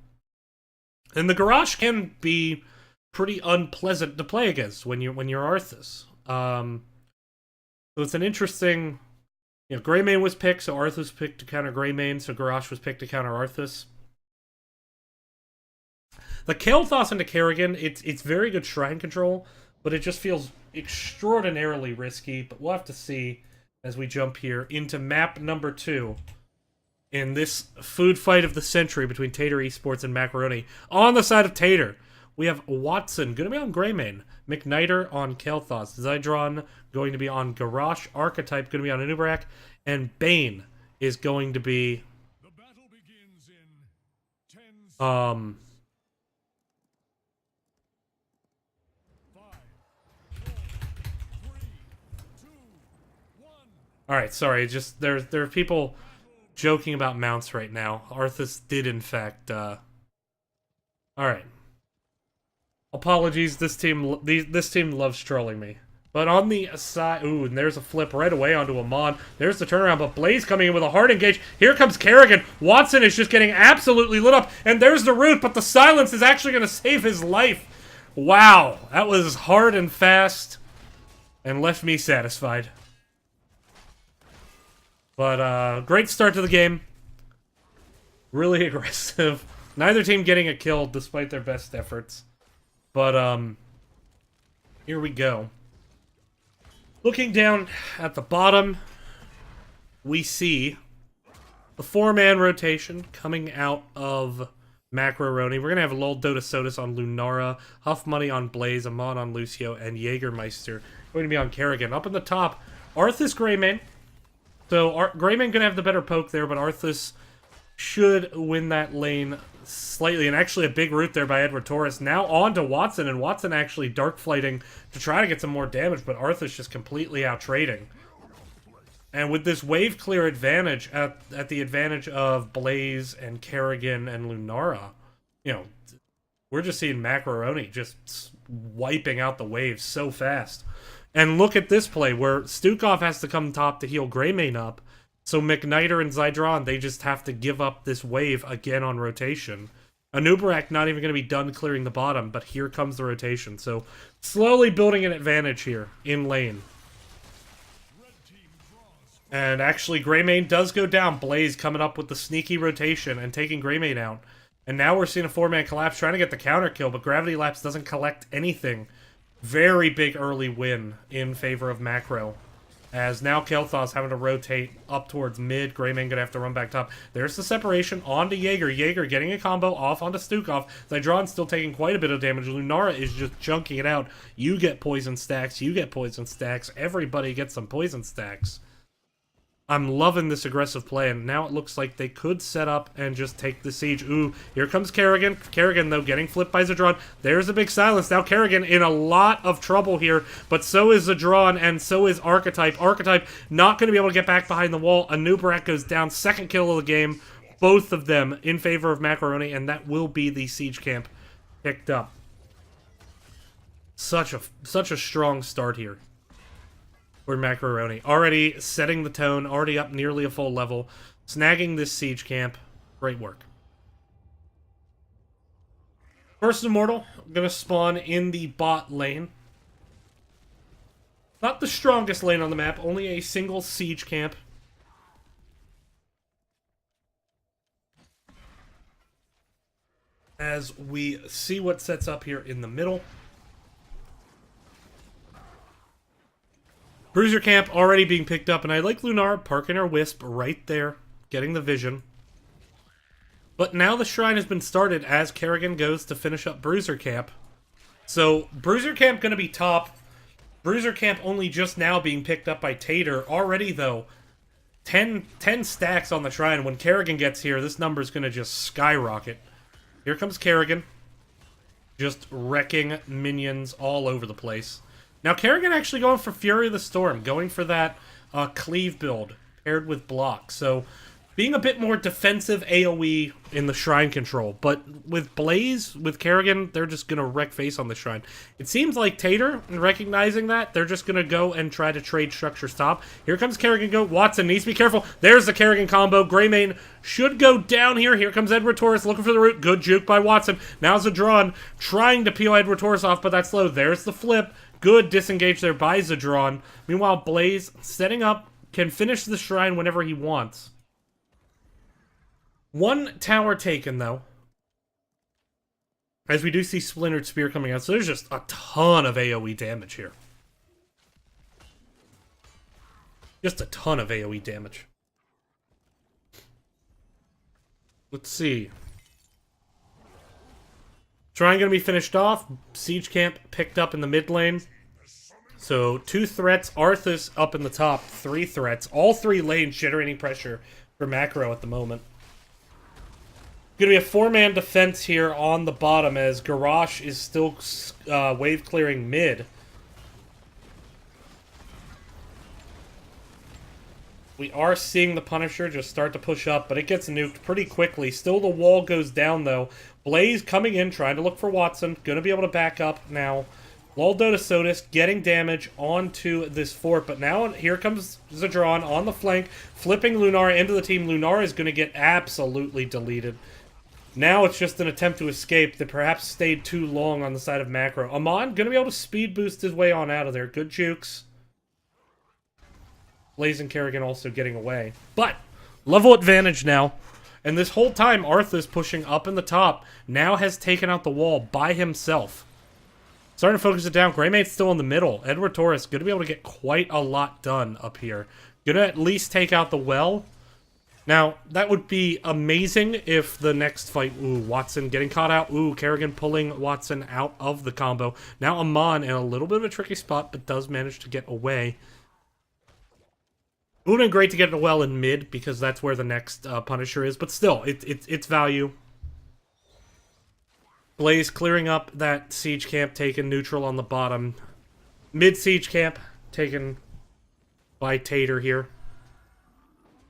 And the Garrosh can be pretty unpleasant to play against when you're Arthas. So it's an interesting... You know, Greymane was picked, so Arthas was picked to counter Greymane, so Garrosh was picked to counter Arthas. The Kael'thas into Kerrigan, it's very good shrine control, but it just feels extraordinarily risky. But we'll have to see as we jump here into map number 2 in this food fight of the century between Tater Esports and Macroroni. On the side of Tater, we have Watson going to be on Greymane, McKnighter on Kael'thas, Zydron going to be on Garrosh, Archetype going to be on Anubrak, and Bane is going to be The battle begins in 10 seconds. 5, 4, 3, 2, 1. Alright, sorry, just there are people joking about mounts right now. Arthas did in fact Alright. Apologies, this team loves trolling me. But on the side, ooh, and there's a flip right away onto Amon. There's the turnaround, but Blaze coming in with a hard engage. Here comes Kerrigan. Watson is just getting absolutely lit up, and there's the root, but the silence is actually going to save his life. Wow, that was hard and fast. and left me satisfied. But great start to the game. Really aggressive. Neither team getting a kill despite their best efforts. But here we go. Looking down at the bottom, we see the 4-man rotation coming out of Macroroni. We're going to have Lol Dota Sodas on Lunara, Huff Money on Blaze, Amon on Lucio, and Jägermeister going to be on Kerrigan. Up in the top, Arthas Greymane. So Greymane going to have the better poke there, but Arthas should win that lane slightly. And actually a big root there by Edward Torres. Now on to Watson, and Watson actually dark flighting to try to get some more damage, but Arthas just completely out trading. And with this wave clear advantage at the advantage of Blaze and Kerrigan and Lunara, you know, we're just seeing Macroroni just wiping out the waves so fast. And look at this play where Stukov has to come top to heal Greymane up. So McKnighter and Zydron, they just have to give up this wave again on rotation. Anubarak not even going to be done clearing the bottom, but here comes the rotation. So slowly building an advantage here in lane. And actually, Greymane does go down. Blaze coming up with the sneaky rotation and taking Greymane out. And now we're seeing a 4-man collapse trying to get the counter kill, but Gravity Lapse doesn't collect anything. Very big early win in favor of Macro. As now Kel'Thas having to rotate up towards mid. Greymane going to have to run back top. There's the separation onto Jaeger. Jaeger getting a combo off onto Stukov. Zydron still taking quite a bit of damage. Lunara is just chunking it out. You get poison stacks. You get poison stacks. Everybody gets some poison stacks. I'm loving this aggressive play, and now it looks like they could set up and just take the siege. Ooh, here comes Kerrigan. Kerrigan, though, getting flipped by Zydron. There's a big silence. Now Kerrigan in a lot of trouble here, but so is Zydron, and so is Archetype. Archetype not going to be able to get back behind the wall. Anubarak goes down. Second kill of the game. Both of them in favor of Macroroni, and that will be the siege camp picked up. Such a strong start here. Or Macroroni. Already setting the tone, already up nearly a full level. Snagging this siege camp. Great work. First Immortal, gonna spawn in the bot lane. Not the strongest lane on the map, only a single siege camp. As we see what sets up here in the middle. Bruiser camp already being picked up, and I like Lunar parking her Wisp right there, getting the vision. But now the shrine has been started as Kerrigan goes to finish up Bruiser camp. So Bruiser camp going to be top. Bruiser camp only just now being picked up by Tater. Already, though, 10 stacks on the shrine. When Kerrigan gets here, this number is going to just skyrocket. Here comes Kerrigan. Just wrecking minions all over the place. Now, Kerrigan actually going for Fury of the Storm, going for that cleave build paired with block. So, being a bit more defensive AoE in the shrine control. But with Blaze, with Kerrigan, they're just going to wreck face on the shrine. It seems like Tater, recognizing that, they're just going to go and try to trade structure stop. Here comes Kerrigan go. Watson needs to be careful. There's the Kerrigan combo. Greymane should go down here. Here comes Edward Torres looking for the root. Good juke by Watson. Now Zydron trying to peel Edward Torres off, but that's slow. There's the flip. Good disengage there by Zydron. Meanwhile, Blaze setting up, can finish the shrine whenever he wants. One tower taken, though. As we do see Splintered Spear coming out. So there's just a ton of AoE damage here. Just a ton of AoE damage. Let's see. Shrine going to be finished off. Siege camp picked up in the mid lane. So 2 threats. Arthas up in the top. 3 threats. All 3 lanes generating pressure for Macro at the moment. Going to be a 4-man defense here on the bottom as Garrosh is still wave clearing mid. We are seeing the Punisher just start to push up, but it gets nuked pretty quickly. Still the wall goes down though. Blaze coming in, trying to look for Watson. Going to be able to back up now. Lol Dota Sodas getting damage onto this fort, but now here comes Zydron on the flank, flipping Lunar into the team. Lunar is going to get absolutely deleted. Now it's just an attempt to escape that perhaps stayed too long on the side of Macro. Amon going to be able to speed boost his way on out of there. Good jukes. Blaze and Kerrigan also getting away. But, level advantage now. And this whole time, Arthas pushing up in the top now has taken out the wall by himself. Starting to focus it down. Greymane's still in the middle. Edward Torres going to be able to get quite a lot done up here. Going to at least take out the well. Now, that would be amazing if the next fight... Ooh, Watson getting caught out. Ooh, Kerrigan pulling Watson out of the combo. Now Amon in a little bit of a tricky spot, but does manage to get away. It would have been great to get it well in mid, because that's where the next Punisher is. But still, it's value. Blaze clearing up that siege camp, taken neutral on the bottom. Mid siege camp, taken by Tater here.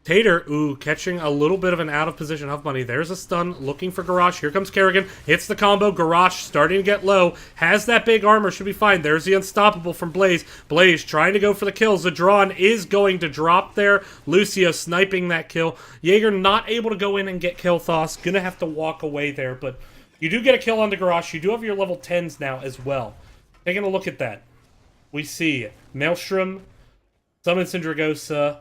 Tater, ooh, catching a little bit of an out-of-position Huff Money. There's a stun, looking for Garrosh. Here comes Kerrigan, hits the combo. Garrosh starting to get low. Has that big armor, should be fine. There's the Unstoppable from Blaze. Blaze trying to go for the kill. Zadron is going to drop there. Lucio sniping that kill. Jaeger not able to go in and get Kilthos. Gonna have to walk away there, but you do get a kill onto Garrosh. You do have your level 10s now as well. Taking a look at that. We see Maelstrom, Summon Syndragosa.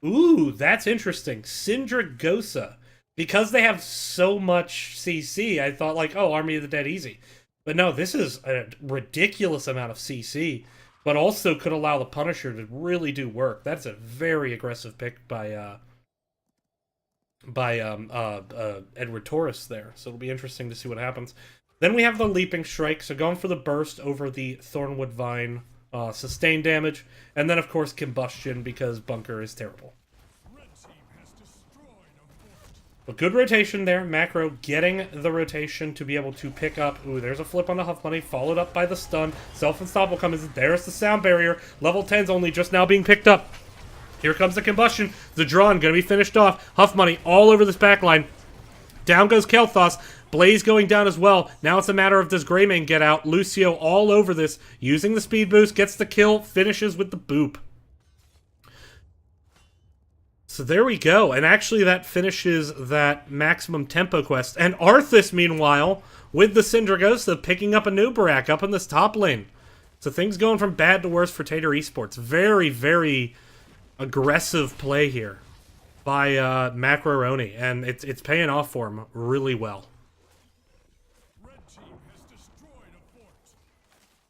Ooh, that's interesting. Syndragosa. Because they have so much CC, I thought like, oh, Army of the Dead easy. But no, this is a ridiculous amount of CC. But also could allow the Punisher to really do work. That's a very aggressive pick by Edward Torres there. So it'll be interesting to see what happens. Then we have the Leaping Strike. So going for the burst over the Thornwood Vine. Sustain damage, and then of course combustion because Bunker is terrible. But good rotation there. Macro getting the rotation to be able to pick up. Ooh, there's a flip on the Huff Money, followed up by the stun. Self-Unstoppable comes in. There's the sound barrier. Level 10's only just now being picked up. Here comes the combustion. Zadron gonna be finished off. Huff Money all over this backline. Down goes Kel'Thas. Blaze going down as well. Now it's a matter of does Greymane get out. Lucio all over this. Using the speed boost. Gets the kill. Finishes with the boop. So there we go. And actually that finishes that maximum tempo quest. And Arthas, meanwhile, with the Syndragosa, picking up a new Barak up in this top lane. So things going from bad to worse for Tater Esports. Very, very aggressive play here by Macroroni. And it's paying off for him really well.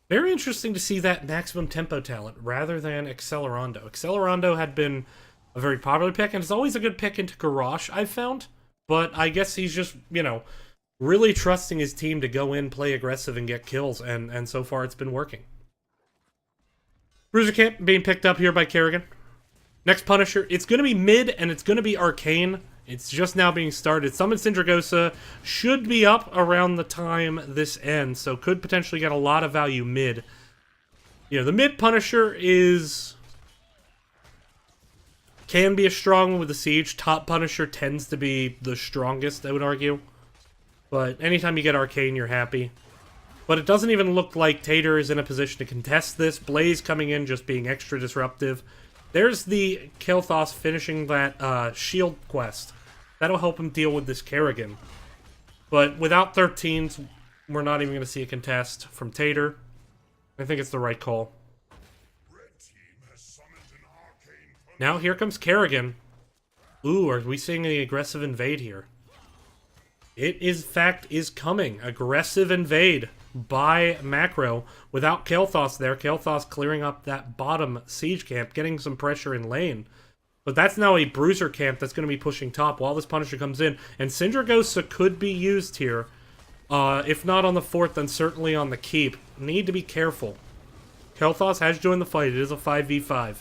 Very interesting to see that maximum tempo talent rather than Accelerando. Accelerando had been a very popular pick, and it's always a good pick into Garrosh, I've found. But I guess he's just, you know, really trusting his team to go in, play aggressive, and get kills, and so far it's been working. Bruiser Camp being picked up here by Kerrigan. Next Punisher, it's going to be mid, and it's going to be Arcane. It's just now being started. Summon Syndragosa should be up around the time this ends, so could potentially get a lot of value mid. You know, the mid Punisher can be a strong one with the Siege. Top Punisher tends to be the strongest, I would argue. But anytime you get Arcane, you're happy. But it doesn't even look like Tater is in a position to contest this. Blaze coming in, just being extra disruptive. There's the Kel'Thas finishing that shield quest. That'll help him deal with this Kerrigan. But without 13s, we're not even going to see a contest from Tater. I think it's the right call. Now here comes Kerrigan. Ooh, are we seeing the aggressive invade here? It is, in fact, is coming. Aggressive invade by Macro without Kel'Thas there. Kel'Thas clearing up that bottom siege camp, getting some pressure in lane. But that's now a Bruiser camp that's going to be pushing top while this Punisher comes in. And Syndragosa could be used here. If not on the fort, then certainly on the keep. Need to be careful. Kel'Thas has joined the fight. It is a 5v5.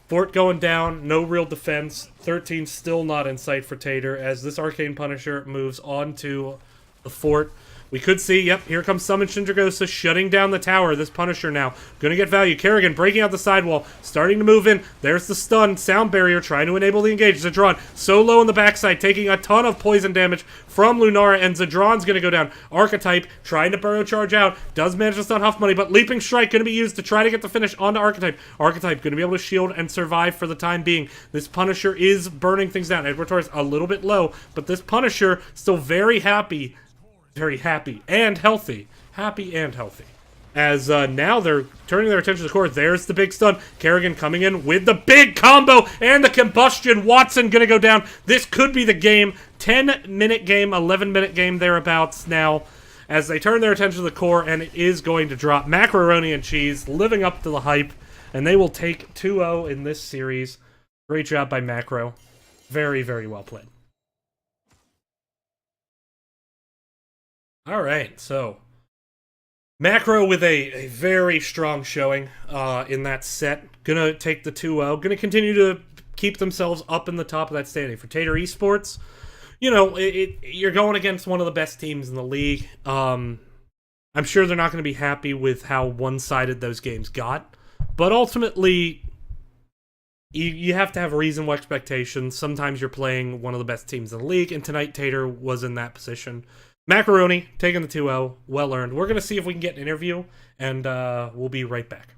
Fort going down, no real defense. 13 still not in sight for Tater as this Arcane Punisher moves on to the fort. We could see, yep, here comes Summon Syndragosa shutting down the tower. This Punisher now gonna get value. Kerrigan breaking out the sidewall, starting to move in. There's the stun, sound barrier, trying to enable the engage. Zadron so low on the backside, taking a ton of poison damage from Lunara, and Zadron's gonna go down. Archetype trying to burrow charge out, does manage to stun Huff Money, but Leaping Strike gonna be used to try to get the finish onto Archetype. Archetype gonna be able to shield and survive for the time being. This Punisher is burning things down. Edward Torres a little bit low, but this Punisher still very happy. Very happy and healthy. Happy and healthy. As now they're turning their attention to the core. There's the big stun. Kerrigan coming in with the big combo and the combustion. Watson going to go down. This could be the game. 10-minute game, 11-minute game thereabouts now. As they turn their attention to the core, and it is going to drop. Macroroni and Cheese living up to the hype, and they will take 2-0 in this series. Great job by Macro. Very, very well played. All right, so Macro with a very strong showing in that set. Gonna take the 2-0. Gonna continue to keep themselves up in the top of that standing. For Tater Esports, you know, you're going against one of the best teams in the league. I'm sure they're not going to be happy with how one-sided those games got. But ultimately, you have to have reasonable expectations. Sometimes you're playing one of the best teams in the league, and tonight Tater was in that position. Macroroni taking the 2-0, well earned. We're going to see if we can get an interview, and we'll be right back.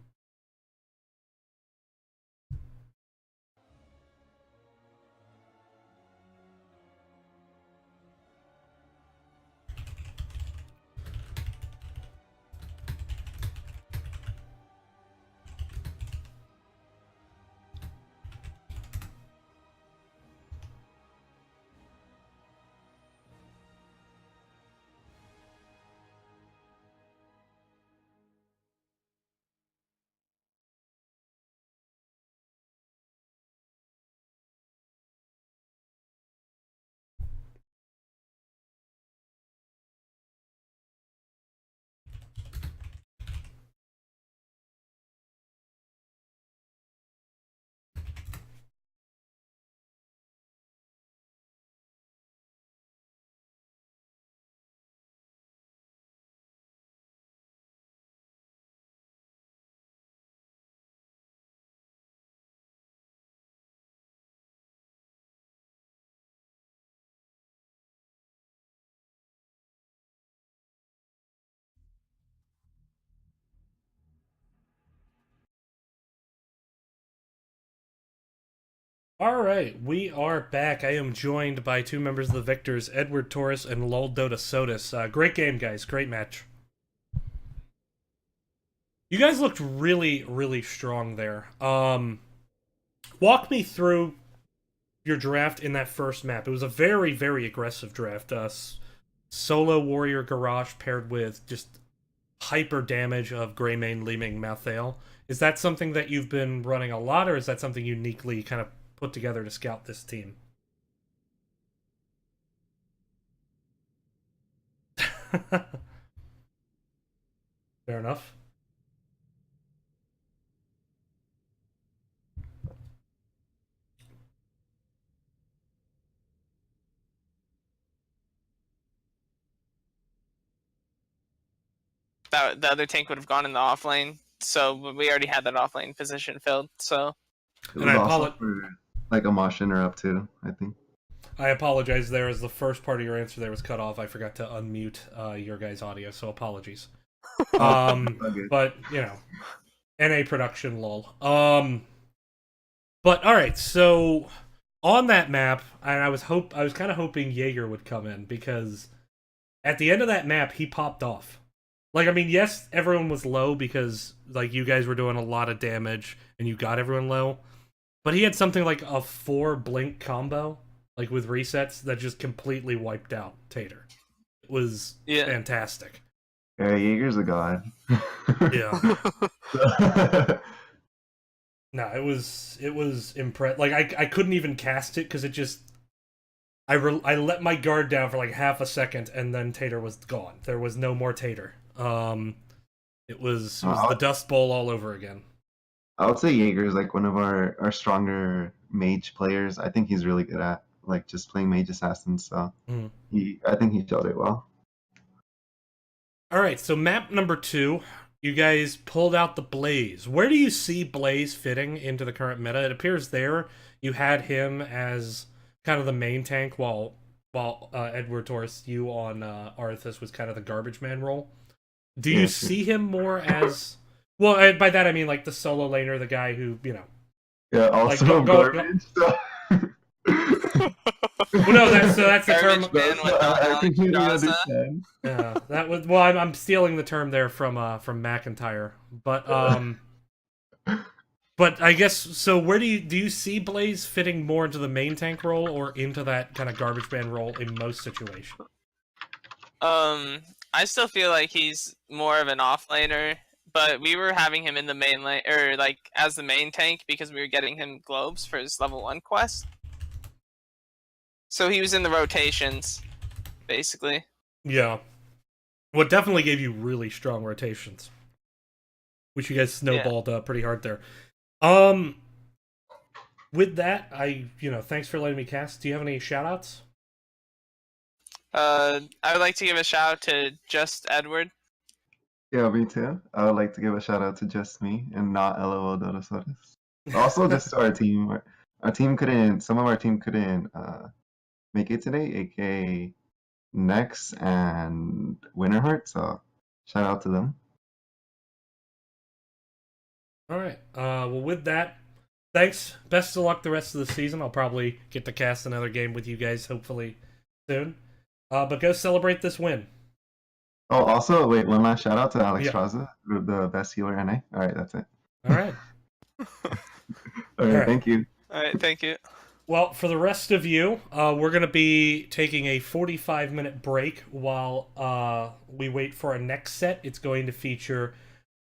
All right, we are back. I am joined by two members of the Victors, Edward Torres and Lol Dota Sodas. Great game, guys. Great match. You guys looked really, really strong there. Walk me through your draft in that first map. It was a very, very aggressive draft. Solo Warrior Garage paired with just hyper damage of Greymane, Leeming, Malthael. Is that something that you've been running a lot, or is that something uniquely kind of put together to scout this team? Fair enough. That the other tank would have gone in the off lane, so we already had that off lane position filled. So It And was I also for like a Mosh interrupt too, I think. I apologize there as the first part of your answer there was cut off. I forgot to unmute your guys' audio, so apologies. Okay. But, you know, NA production, lol. But, alright, so on that map, and I was kind of hoping Jaeger would come in, because at the end of that map, he popped off. Like, I mean, yes, everyone was low because, like, you guys were doing a lot of damage, and you got everyone low. But he had something like a 4-blink combo, like with resets, that just completely wiped out Tater. It was fantastic. Yeah, Jaeger's a god. Yeah. No, it was impressive. Like, I couldn't even cast it because it just... I let my guard down for like half a second, and then Tater was gone. There was no more Tater. It was the Dust Bowl all over again. I would say Jaeger's like one of our stronger mage players. I think he's really good at like just playing mage assassin. So I think he showed it well. All right, so map number 2, you guys pulled out the Blaze. Where do you see Blaze fitting into the current meta? It appears there you had him as kind of the main tank, while Edward Torres, you on Arthas was kind of the garbage man role. Do you see him more as... Well, by that I mean like the solo laner, the guy who, you know... Yeah, also like, garbage. Well, no, that's the term. Garbage bin with I completely Gaza. understand. Yeah, that was well. I'm stealing the term there from McIntyre, but I guess so. Where do you see Blaze fitting more into the main tank role or into that kind of garbage man role in most situations? I still feel like he's more of an offlaner, but we were having him in the main lane, or like as the main tank because we were getting him globes for his level 1 quest. So he was in the rotations, basically. Yeah. Well, it definitely gave you really strong rotations, which you guys snowballed pretty hard there. With that, thanks for letting me cast. Do you have any shout-outs? I would like to give a shout out to Just Edward. Yeah, me too. I would like to give a shout out to just me and not LOL Dodosaurus. Also, just to our team. Some of our team couldn't make it today, aka Nex and Winterheart. So, shout out to them. All right. Well, with that, thanks. Best of luck the rest of the season. I'll probably get to cast another game with you guys, hopefully soon. But go celebrate this win. Oh, also, wait, one last shout out to Alex Yeah. Traza, the best healer NA. All right, that's it. All right. All right, thank you. All right, thank you. Well, for the rest of you, we're going to be taking a 45-minute break while we wait for our next set. It's going to feature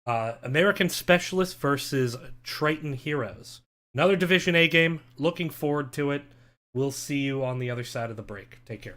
American Specialist versus Triton Heroes. Another Division A game. Looking forward to it. We'll see you on the other side of the break. Take care.